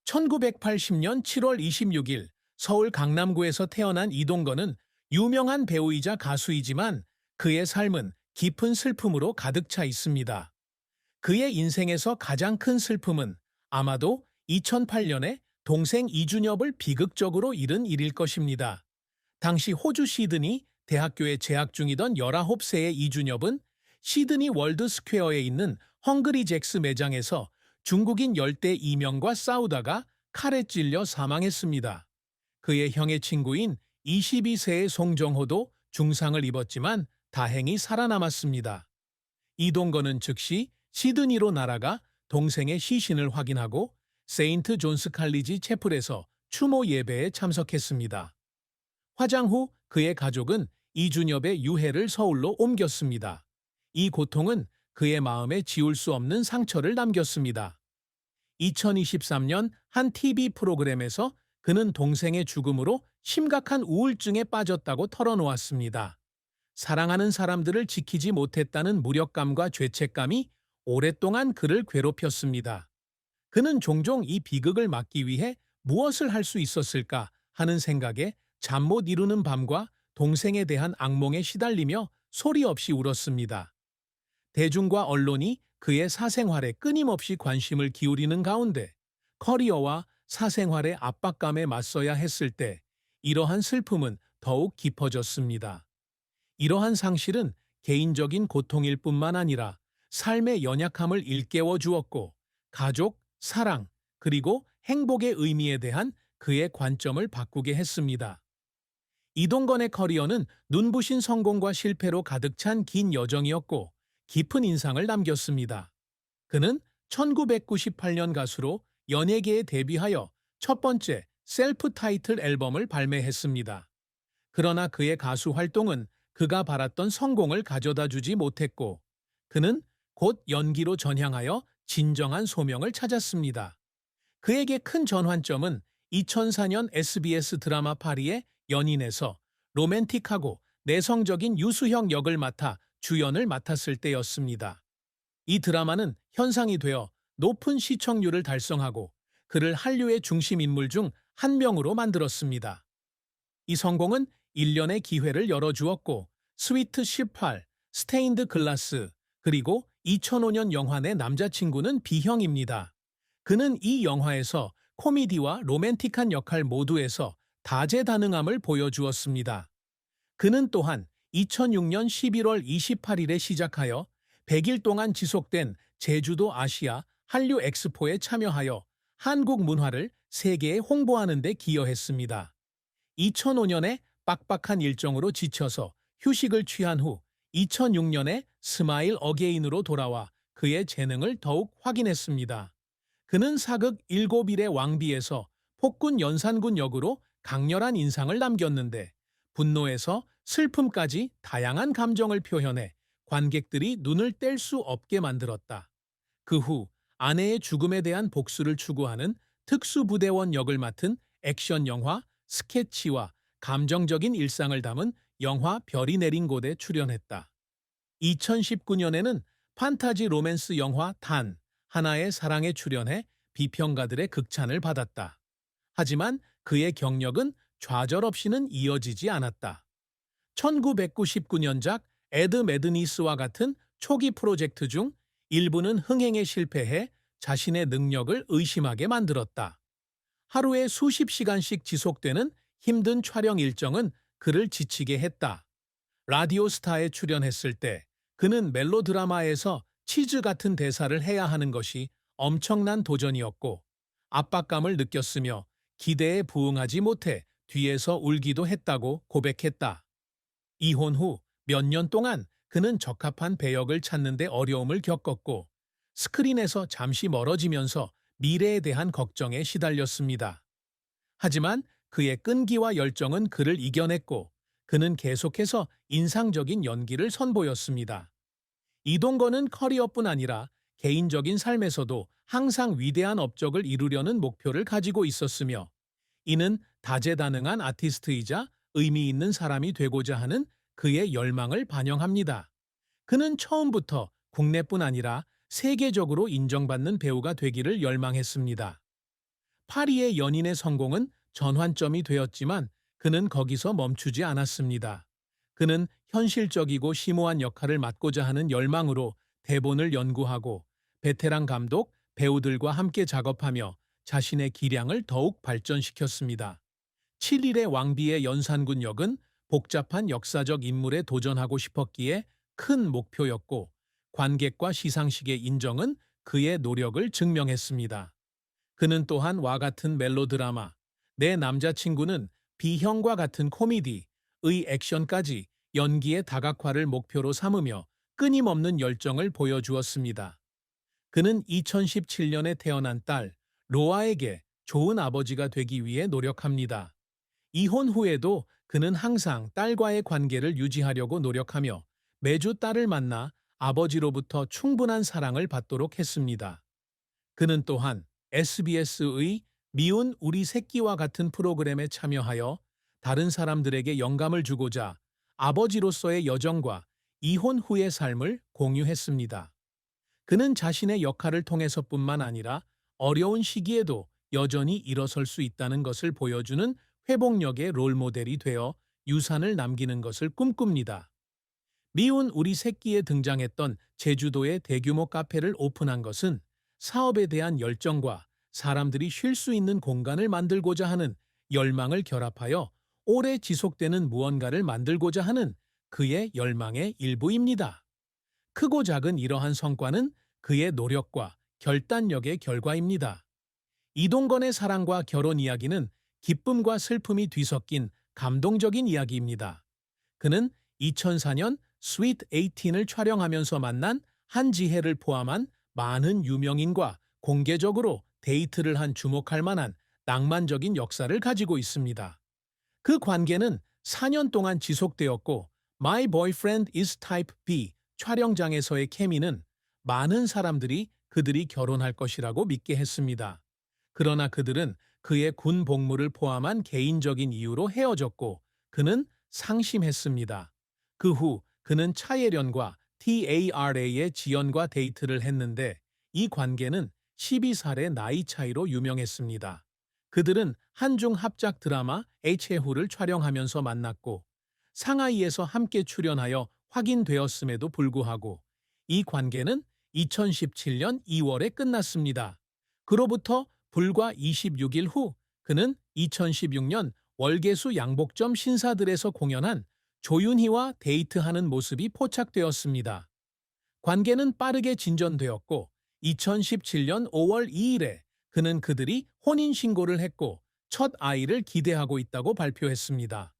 1980년 7월 26일 서울 강남구에서 태어난 이동건은 유명한 배우이자 가수이지만 그의 삶은 깊은 슬픔으로 가득 차 있습니다. 그의 인생에서 가장 큰 슬픔은 아마도 2008년에 동생 이준엽을 비극적으로 잃은 일일 것입니다. 당시 호주 시드니 대학교에 재학 중이던 19세의 이준엽은 시드니 월드 스퀘어에 있는 헝그리 잭스 매장에서 중국인 열대 이명과 싸우다가 칼에 찔려 사망했습니다. 그의 형의 친구인 22세의 송정호도 중상을 입었지만 다행히 살아남았습니다. 이동건은 즉시 시드니로 날아가 동생의 시신을 확인하고 세인트 존스 칼리지 채플에서 추모 예배에 참석했습니다. 화장 후 그의 가족은 이준엽의 유해를 서울로 옮겼습니다. 이 고통은 그의 마음에 지울 수 없는 상처를 남겼습니다. 2023년 한 TV 프로그램에서 그는 동생의 죽음으로 심각한 우울증에 빠졌다고 털어놓았습니다. 사랑하는 사람들을 지키지 못했다는 무력감과 죄책감이 오랫동안 그를 괴롭혔습니다. 그는 종종 이 비극을 막기 위해 무엇을 할 수 있었을까 하는 생각에 잠 못 이루는 밤과 동생에 대한 악몽에 시달리며 소리 없이 울었습니다. 대중과 언론이 그의 사생활에 끊임없이 관심을 기울이는 가운데 커리어와 사생활의 압박감에 맞서야 했을 때 이러한 슬픔은 더욱 깊어졌습니다. 이러한 상실은 개인적인 고통일 뿐만 아니라 삶의 연약함을 일깨워 주었고 가족, 사랑, 그리고 행복의 의미에 대한 그의 관점을 바꾸게 했습니다. 이동건의 커리어는 눈부신 성공과 실패로 가득 찬 긴 여정이었고 깊은 인상을 남겼습니다. 그는 1998년 가수로 연예계에 데뷔하여 첫 번째 셀프 타이틀 앨범을 발매했습니다. 그러나 그의 가수 활동은 그가 바랐던 성공을 가져다 주지 못했고 그는 곧 연기로 전향하여 진정한 소명을 찾았습니다. 그에게 큰 전환점은 2004년 SBS 드라마 파리의 연인에서 로맨틱하고 내성적인 유수형 역을 맡아 주연을 맡았을 때였습니다. 이 드라마는 현상이 되어 높은 시청률을 달성하고 그를 한류의 중심 인물 중 한 명으로 만들었습니다. 이 성공은 1년의 기회를 열어주었고 스위트 18, 스테인드 글라스, 그리고 2005년 영화 내 남자친구는 B형입니다. 그는 이 영화에서 코미디와 로맨틱한 역할 모두에서 다재다능함을 보여주었습니다. 그는 또한 2006년 11월 28일에 시작하여 100일 동안 지속된 제주도 아시아 한류 엑스포에 참여하여 한국 문화를 세계에 홍보하는 데 기여했습니다. 2005년에 빡빡한 일정으로 지쳐서 휴식을 취한 후 2006년에 스마일 어게인으로 돌아와 그의 재능을 더욱 확인했습니다. 그는 사극 일곱일의 왕비에서 폭군 연산군 역으로 강렬한 인상을 남겼는데 분노에서 슬픔까지 다양한 감정을 표현해 관객들이 눈을 뗄 수 없게 만들었다. 그 후 아내의 죽음에 대한 복수를 추구하는 특수부대원 역을 맡은 액션 영화 스케치와 감정적인 일상을 담은 영화 별이 내린 곳에 출연했다. 2019년에는 판타지 로맨스 영화 단, 하나의 사랑에 출연해 비평가들의 극찬을 받았다. 하지만 그의 경력은 좌절 없이는 이어지지 않았다. 1999년작 에드 매드니스와 같은 초기 프로젝트 중 일부는 흥행에 실패해 자신의 능력을 의심하게 만들었다. 하루에 수십 시간씩 지속되는 힘든 촬영 일정은 그를 지치게 했다. 라디오스타에 출연했을 때 그는 멜로드라마에서 치즈 같은 대사를 해야 하는 것이 엄청난 도전이었고 압박감을 느꼈으며 기대에 부응하지 못해 뒤에서 울기도 했다고 고백했다. 이혼 후 몇 년 동안 그는 적합한 배역을 찾는 데 어려움을 겪었고 스크린에서 잠시 멀어지면서 미래에 대한 걱정에 시달렸습니다. 하지만 그의 끈기와 열정은 그를 이겨냈고 그는 계속해서 인상적인 연기를 선보였습니다. 이동건은 커리어뿐 아니라 개인적인 삶에서도 항상 위대한 업적을 이루려는 목표를 가지고 있었으며 이는 다재다능한 아티스트이자 의미 있는 사람이 되고자 하는 그의 열망을 반영합니다. 그는 처음부터 국내뿐 아니라 세계적으로 인정받는 배우가 되기를 열망했습니다. 파리의 연인의 성공은 전환점이 되었지만 그는 거기서 멈추지 않았습니다. 그는 현실적이고 심오한 역할을 맡고자 하는 열망으로 대본을 연구하고 베테랑 감독, 배우들과 함께 작업하며 자신의 기량을 더욱 발전시켰습니다. 7일의 왕비의 연산군 역은 복잡한 역사적 인물에 도전하고 싶었기에 큰 목표였고 관객과 시상식의 인정은 그의 노력을 증명했습니다. 그는 또한 와 같은 멜로드라마, 내 남자친구는 비형과 같은 코미디의 액션까지 연기의 다각화를 목표로 삼으며 끊임없는 열정을 보여주었습니다. 그는 2017년에 태어난 딸 로아에게 좋은 아버지가 되기 위해 노력합니다. 이혼 후에도 그는 항상 딸과의 관계를 유지하려고 노력하며 매주 딸을 만나 아버지로부터 충분한 사랑을 받도록 했습니다. 그는 또한 SBS의 미운 우리 새끼와 같은 프로그램에 참여하여 다른 사람들에게 영감을 주고자 아버지로서의 여정과 이혼 후의 삶을 공유했습니다. 그는 자신의 역할을 통해서뿐만 아니라 어려운 시기에도 여전히 일어설 수 있다는 것을 보여주는 회복력의 롤모델이 되어 유산을 남기는 것을 꿈꿉니다. 미운 우리 새끼에 등장했던 제주도의 대규모 카페를 오픈한 것은 사업에 대한 열정과 사람들이 쉴 수 있는 공간을 만들고자 하는 열망을 결합하여 오래 지속되는 무언가를 만들고자 하는 그의 열망의 일부입니다. 크고 작은 이러한 성과는 그의 노력과 결단력의 결과입니다. 이동건의 사랑과 결혼 이야기는 기쁨과 슬픔이 뒤섞인 감동적인 이야기입니다. 그는 2004년 스윗 18을 촬영하면서 만난 한지혜를 포함한 많은 유명인과 공개적으로 데이트를 한 주목할 만한 낭만적인 역사를 가지고 있습니다. 그 관계는 4년 동안 지속되었고 My Boyfriend is Type B 촬영장에서의 케미는 많은 사람들이 그들이 결혼할 것이라고 믿게 했습니다. 그러나 그들은 그의 군 복무를 포함한 개인적인 이유로 헤어졌고 그는 상심했습니다. 그 후 그는 차예련과 TARA의 지연과 데이트를 했는데 이 관계는 12살의 나이 차이로 유명했습니다. 그들은 한중 합작 드라마 H해후를 촬영하면서 만났고 상하이에서 함께 출연하여 확인되었음에도 불구하고 이 관계는 2017년 2월에 끝났습니다. 그로부터 불과 26일 후 그는 2016년 월계수 양복점 신사들에서 공연한 조윤희와 데이트하는 모습이 포착되었습니다. 관계는 빠르게 진전되었고 2017년 5월 2일에 그는 그들이 혼인신고를 했고 첫 아이를 기대하고 있다고 발표했습니다.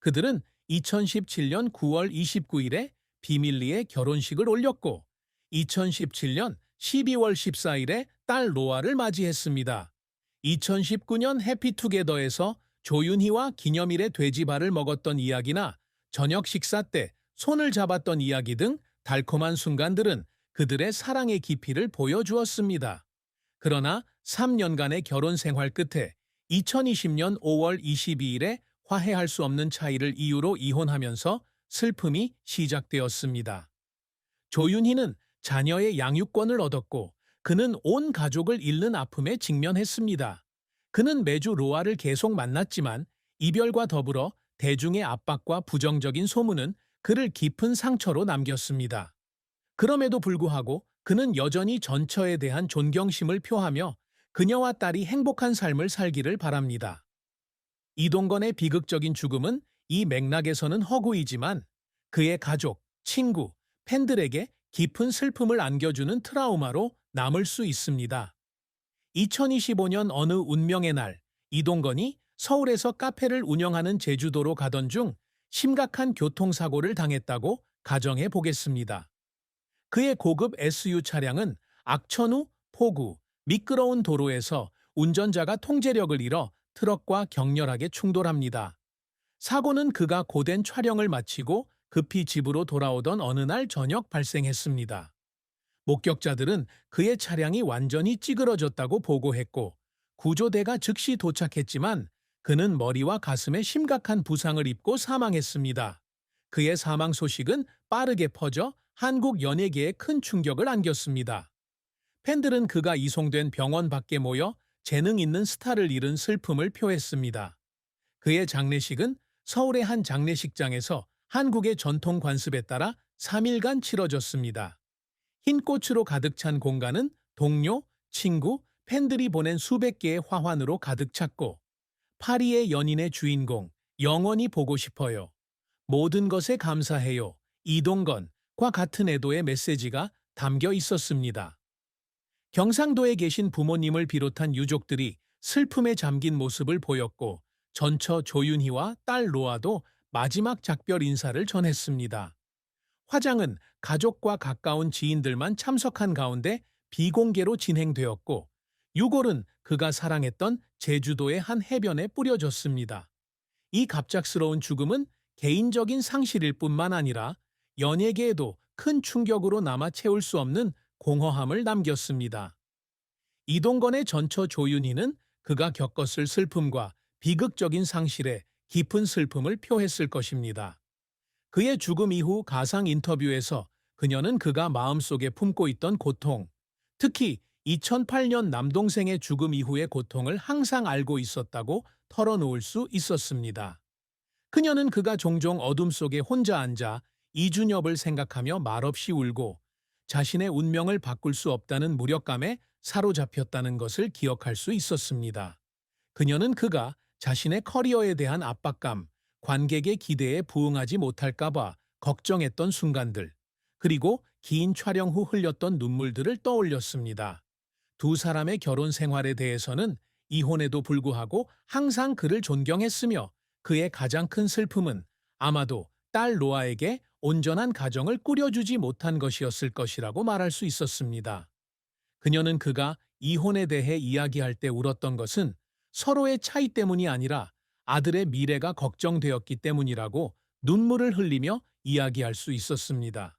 그들은 2017년 9월 29일에 비밀리에 결혼식을 올렸고 2017년 12월 14일에 딸 로아를 맞이했습니다. 2019년 해피투게더에서 조윤희와 기념일에 돼지발을 먹었던 이야기나 저녁 식사 때 손을 잡았던 이야기 등 달콤한 순간들은 그들의 사랑의 깊이를 보여주었습니다. 그러나 3년간의 결혼 생활 끝에 2020년 5월 22일에 화해할 수 없는 차이를 이유로 이혼하면서 슬픔이 시작되었습니다. 조윤희는 자녀의 양육권을 얻었고 그는 온 가족을 잃는 아픔에 직면했습니다. 그는 매주 로아를 계속 만났지만 이별과 더불어 대중의 압박과 부정적인 소문은 그를 깊은 상처로 남겼습니다. 그럼에도 불구하고 그는 여전히 전처에 대한 존경심을 표하며 그녀와 딸이 행복한 삶을 살기를 바랍니다. 이동건의 비극적인 죽음은 이 맥락에서는 허구이지만 그의 가족, 친구, 팬들에게 깊은 슬픔을 안겨주는 트라우마로 남을 수 있습니다. 2025년 어느 운명의 날, 이동건이 서울에서 카페를 운영하는 제주도로 가던 중 심각한 교통사고를 당했다고 가정해 보겠습니다. 그의 고급 SU 차량은 악천 후 폭우, 미끄러운 도로에서 운전자가 통제력을 잃어 트럭과 격렬하게 충돌합니다. 사고는 그가 고된 촬영을 마치고 급히 집으로 돌아오던 어느 날 저녁 발생했습니다. 목격자들은 그의 차량이 완전히 찌그러졌다고 보고했고 구조대가 즉시 도착했지만 그는 머리와 가슴에 심각한 부상을 입고 사망했습니다. 그의 사망 소식은 빠르게 퍼져 한국 연예계에 큰 충격을 안겼습니다. 팬들은 그가 이송된 병원 밖에 모여 재능 있는 스타를 잃은 슬픔을 표했습니다. 그의 장례식은 서울의 한 장례식장에서 한국의 전통 관습에 따라 3일간 치러졌습니다. 흰 꽃으로 가득 찬 공간은 동료, 친구, 팬들이 보낸 수백 개의 화환으로 가득 찼고, 파리의 연인의 주인공, 영원히 보고 싶어요. 모든 것에 감사해요. 이동건과 같은 애도의 메시지가 담겨 있었습니다. 경상도에 계신 부모님을 비롯한 유족들이 슬픔에 잠긴 모습을 보였고, 전처 조윤희와 딸 로아도 마지막 작별 인사를 전했습니다. 화장은 가족과 가까운 지인들만 참석한 가운데 비공개로 진행되었고, 유골은 그가 사랑했던 제주도의 한 해변에 뿌려졌습니다. 이 갑작스러운 죽음은 개인적인 상실일 뿐만 아니라 연예계에도 큰 충격으로 남아 채울 수 없는 공허함을 남겼습니다. 이동건의 전처 조윤희는 그가 겪었을 슬픔과 비극적인 상실에 깊은 슬픔을 표했을 것입니다. 그의 죽음 이후 가상 인터뷰에서 그녀는 그가 마음속에 품고 있던 고통, 특히 2008년 남동생의 죽음 이후의 고통을 항상 알고 있었다고 털어놓을 수 있었습니다. 그녀는 그가 종종 어둠 속에 혼자 앉아 이준엽을 생각하며 말없이 울고 자신의 운명을 바꿀 수 없다는 무력감에 사로잡혔다는 것을 기억할 수 있었습니다. 그녀는 그가 자신의 커리어에 대한 압박감, 관객의 기대에 부응하지 못할까봐 걱정했던 순간들, 그리고 긴 촬영 후 흘렸던 눈물들을 떠올렸습니다. 두 사람의 결혼 생활에 대해서는 이혼에도 불구하고 항상 그를 존경했으며, 그의 가장 큰 슬픔은 아마도 딸 로아에게 온전한 가정을 꾸려주지 못한 것이었을 것이라고 말할 수 있었습니다. 그녀는 그가 이혼에 대해 이야기할 때 울었던 것은 서로의 차이 때문이 아니라 아들의 미래가 걱정되었기 때문이라고 눈물을 흘리며 이야기할 수 있었습니다.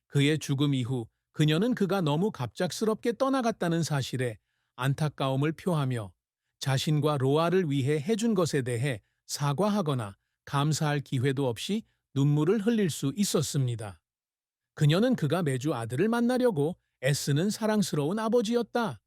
그의 죽음 이후 그녀는 그가 너무 갑작스럽게 떠나갔다는 사실에 안타까움을 표하며 자신과 로아를 위해 해준 것에 대해 사과하거나 감사할 기회도 없이 눈물을 흘릴 수 있었습니다. 그녀는 그가 매주 아들을 만나려고 애쓰는 사랑스러운 아버지였다.